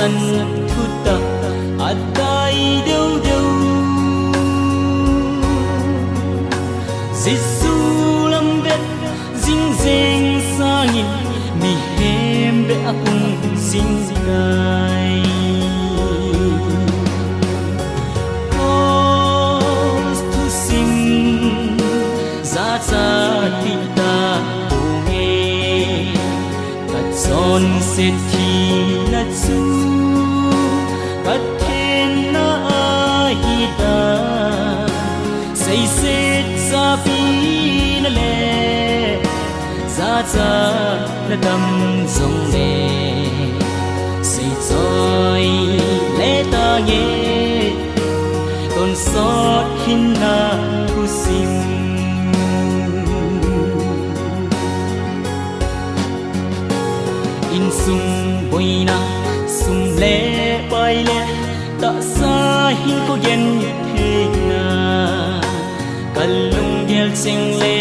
san thuta atai deu deu Giêsu lam bet jing jeng sangin mi hem be apung jing dai Cause to sing za za ti ta nghe kat son se thi na chu kat then na hi da say se za pi na le za za na dam zong le say choi le ta nghe ton sót hin na thu sim in sum boina sum le pai le ta sa hin ko yen the na kalung gel sing le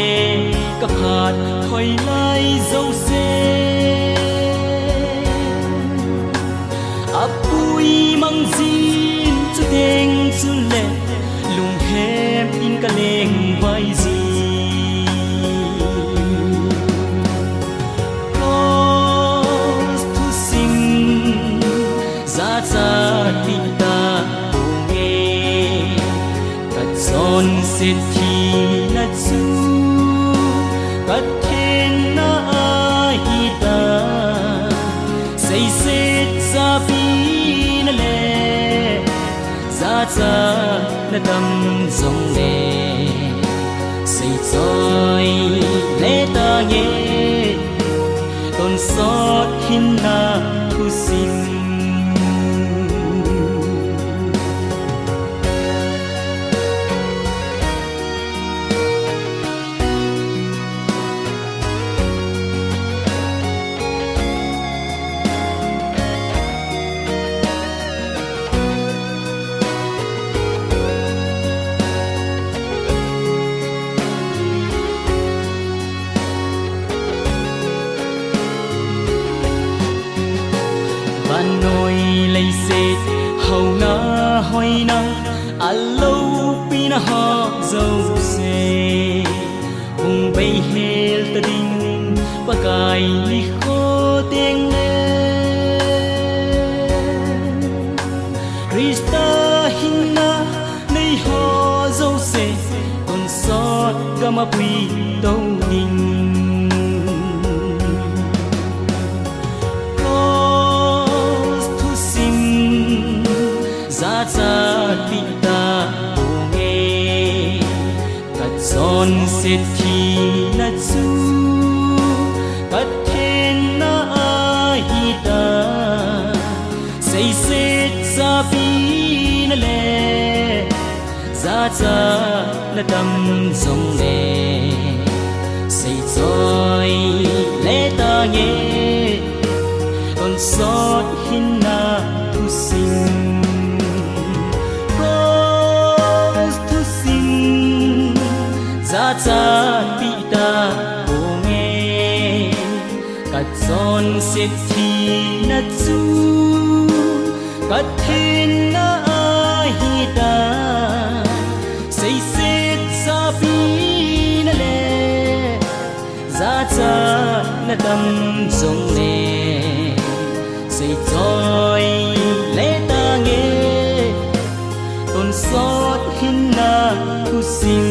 ka phat khoi lai zo se apui mang zin chu deng chu le lung hem in ka leng vai zi son se thi na chu kat then na hi ta say se za pi na le za za na dam zong le say choi le ta nghe ton sót hin na thu sim nôi lấy xệt hầu na hoi na lâu pi na ho dâu xe hùng bay hel ta đinh ba cài li khô tiếng lên Krista hin na nay ho dâu xe còn sót gama quy đâu ninh za ti ta nghe kat son se thi na chu kat then na hi ta say se za pi na le za za na dam zong le say choi le ta nghe ton sót hin na thu sim za ti ta nghe kat son se thi na chu kat then na hi ta say se za pi na le za za na dam zong le say choi le ta nghe ton sót hin na thu sim